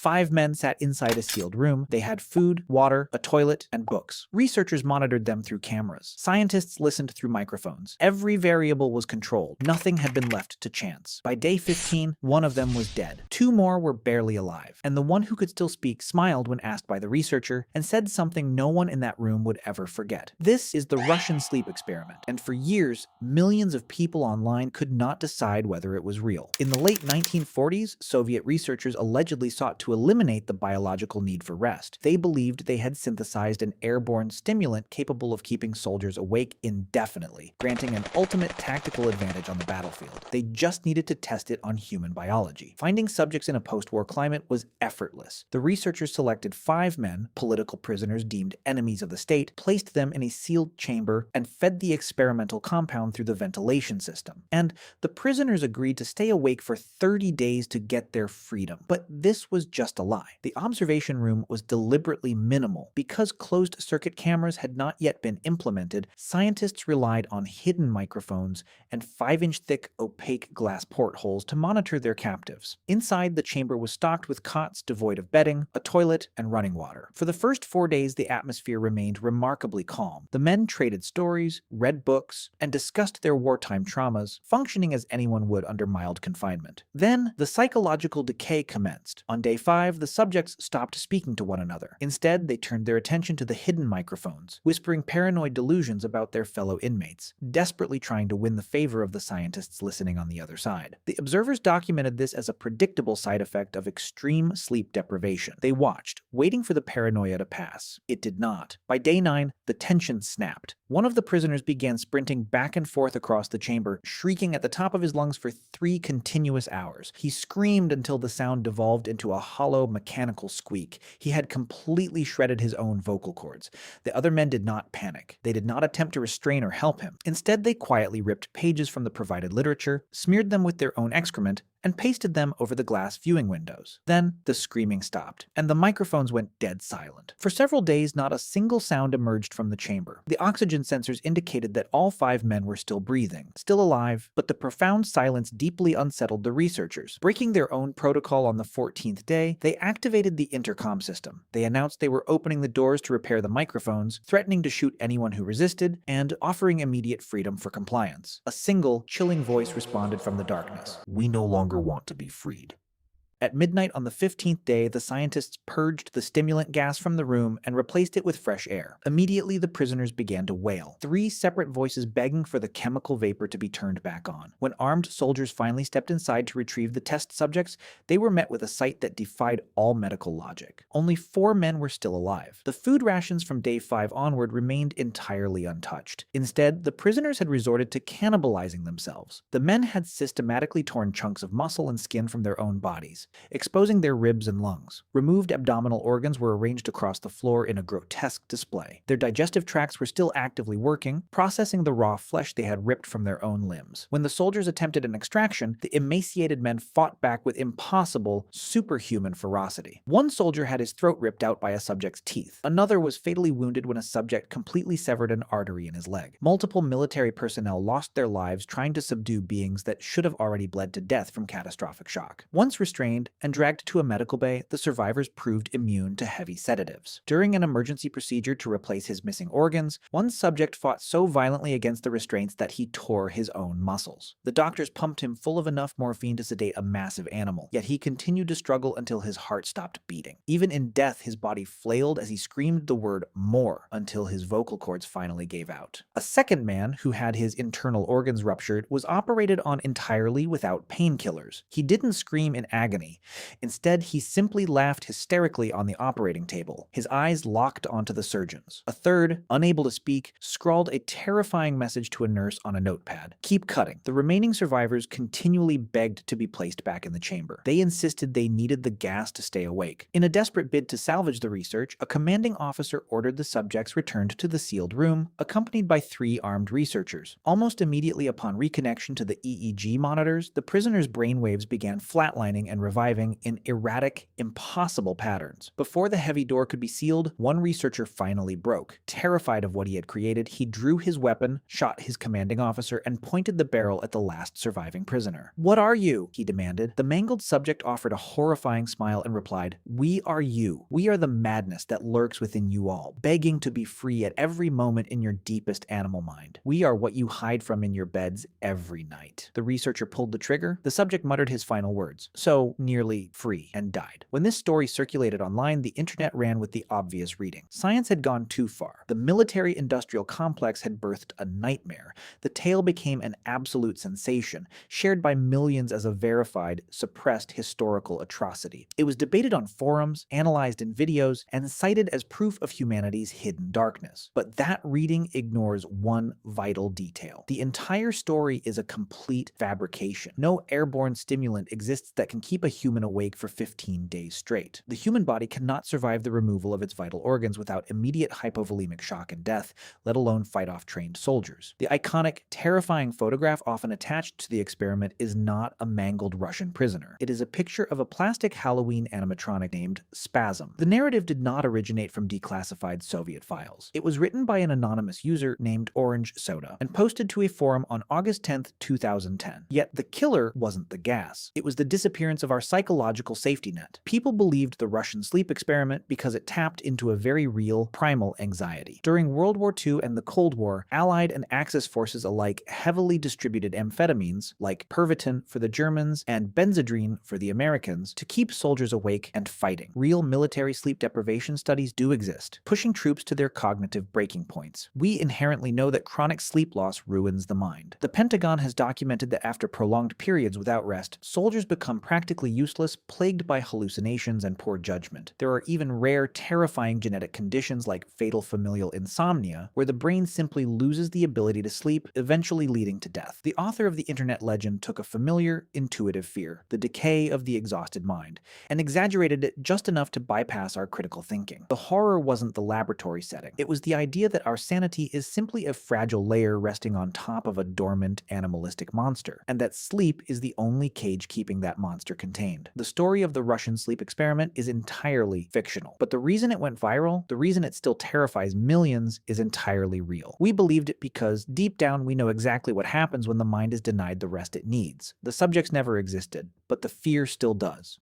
5 men sat inside a sealed room. They had food, water, a toilet, and books. Researchers monitored them through cameras. Scientists listened through microphones. Every variable was controlled. Nothing had been left to chance. By day 15, one of them was dead. 2 more were barely alive. And the one who could still speak smiled when asked by the researcher and said something no one in that room would ever forget. This is the Russian sleep experiment, and for years, millions of people online could not decide whether it was real. In the late 1940s, Soviet researchers allegedly sought to eliminate the biological need for rest. They believed they had synthesized an airborne stimulant capable of keeping soldiers awake indefinitely, granting an ultimate tactical advantage on the battlefield. They just needed to test it on human biology. Finding subjects in a post-war climate was effortless. The researchers selected 5 men, political prisoners deemed enemies of the state, placed them in a sealed chamber, and fed the experimental compound through the ventilation system. And the prisoners agreed to stay awake for 30 days to get their freedom. But this was just a lie. The observation room was deliberately minimal. Because closed-circuit cameras had not yet been implemented, scientists relied on hidden microphones and 5-inch thick opaque glass portholes to monitor their captives. Inside, the chamber was stocked with cots devoid of bedding, a toilet, and running water. For the first 4 days, the atmosphere remained remarkably calm. The men traded stories, read books, and discussed their wartime traumas, functioning as anyone would under mild confinement. Then, the psychological decay commenced. On day 5, the subjects stopped speaking to one another. Instead, they turned their attention to the hidden microphones, whispering paranoid delusions about their fellow inmates, desperately trying to win the favor of the scientists listening on the other side. The observers documented this as a predictable side effect of extreme sleep deprivation. They watched, waiting for the paranoia to pass. It did not. By day 9, the tension snapped. One of the prisoners began sprinting back and forth across the chamber, shrieking at the top of his lungs for 3 continuous hours. He screamed until the sound devolved into a hollow, mechanical squeak. He had completely shredded his own vocal cords. The other men did not panic. They did not attempt to restrain or help him. Instead, they quietly ripped pages from the provided literature, smeared them with their own excrement, and pasted them over the glass viewing windows. Then, the screaming stopped, and the microphones went dead silent. For several days, not a single sound emerged from the chamber. The oxygen sensors indicated that all 5 men were still breathing, still alive, but the profound silence deeply unsettled the researchers. Breaking their own protocol on the 14th day, they activated the intercom system. They announced they were opening the doors to repair the microphones, threatening to shoot anyone who resisted, and offering immediate freedom for compliance. A single, chilling voice responded from the darkness. "We no longer want to be freed." At midnight on the 15th day, the scientists purged the stimulant gas from the room and replaced it with fresh air. Immediately, the prisoners began to wail, 3 separate voices begging for the chemical vapor to be turned back on. When armed soldiers finally stepped inside to retrieve the test subjects, they were met with a sight that defied all medical logic. Only 4 men were still alive. The food rations from day 5 onward remained entirely untouched. Instead, the prisoners had resorted to cannibalizing themselves. The men had systematically torn chunks of muscle and skin from their own bodies, exposing their ribs and lungs. Removed abdominal organs were arranged across the floor in a grotesque display. Their digestive tracts were still actively working, processing the raw flesh they had ripped from their own limbs. When the soldiers attempted an extraction, the emaciated men fought back with impossible, superhuman ferocity. One soldier had his throat ripped out by a subject's teeth. Another was fatally wounded when a subject completely severed an artery in his leg. Multiple military personnel lost their lives trying to subdue beings that should have already bled to death from catastrophic shock. Once restrained and dragged to a medical bay, the survivors proved immune to heavy sedatives. During an emergency procedure to replace his missing organs, one subject fought so violently against the restraints that he tore his own muscles. The doctors pumped him full of enough morphine to sedate a massive animal, yet he continued to struggle until his heart stopped beating. Even in death, his body flailed as he screamed the word "more" until his vocal cords finally gave out. A second man, who had his internal organs ruptured, was operated on entirely without painkillers. He didn't scream in agony. Instead, he simply laughed hysterically on the operating table, his eyes locked onto the surgeons. A third, unable to speak, scrawled a terrifying message to a nurse on a notepad. "Keep cutting." The remaining survivors continually begged to be placed back in the chamber. They insisted they needed the gas to stay awake. In a desperate bid to salvage the research, a commanding officer ordered the subjects returned to the sealed room, accompanied by 3 armed researchers. Almost immediately upon reconnection to the EEG monitors, the prisoners' brainwaves began flatlining and reviving in erratic, impossible patterns. Before the heavy door could be sealed, one researcher finally broke. Terrified of what he had created, he drew his weapon, shot his commanding officer, and pointed the barrel at the last surviving prisoner. "What are you?" he demanded. The mangled subject offered a horrifying smile and replied, "We are you. We are the madness that lurks within you all, begging to be free at every moment in your deepest animal mind. We are what you hide from in your beds every night." The researcher pulled the trigger. The subject muttered his final words, "So nearly free," and died. When this story circulated online, the internet ran with the obvious reading. Science had gone too far. The military-industrial complex had birthed a nightmare. The tale became an absolute sensation, shared by millions as a verified, suppressed historical atrocity. It was debated on forums, analyzed in videos, and cited as proof of humanity's hidden darkness. But that reading ignores one vital detail. The entire story is a complete fabrication. No airborne stimulant exists that can keep a human awake for 15 days straight. The human body cannot survive the removal of its vital organs without immediate hypovolemic shock and death, let alone fight off trained soldiers. The iconic, terrifying photograph often attached to the experiment is not a mangled Russian prisoner. It is a picture of a plastic Halloween animatronic named Spasm. The narrative did not originate from declassified Soviet files. It was written by an anonymous user named Orange Soda and posted to a forum on August 10, 2010. Yet the killer wasn't the gas. It was the disappearance of our psychological safety net. People believed the Russian sleep experiment because it tapped into a very real, primal anxiety. During World War II and the Cold War, Allied and Axis forces alike heavily distributed amphetamines, like Pervitin for the Germans and Benzedrine for the Americans, to keep soldiers awake and fighting. Real military sleep deprivation studies do exist, pushing troops to their cognitive breaking points. We inherently know that chronic sleep loss ruins the mind. The Pentagon has documented that after prolonged periods without rest, soldiers become practically useless, plagued by hallucinations and poor judgment. There are even rare, terrifying genetic conditions like fatal familial insomnia, where the brain simply loses the ability to sleep, eventually leading to death. The author of the internet legend took a familiar, intuitive fear, the decay of the exhausted mind, and exaggerated it just enough to bypass our critical thinking. The horror wasn't the laboratory setting. It was the idea that our sanity is simply a fragile layer resting on top of a dormant, animalistic monster, and that sleep is the only cage keeping that monster contained. The story of the Russian sleep experiment is entirely fictional, but the reason it went viral, the reason it still terrifies millions, is entirely real. We believed it because, deep down, we know exactly what happens when the mind is denied the rest it needs. The subjects never existed, but the fear still does.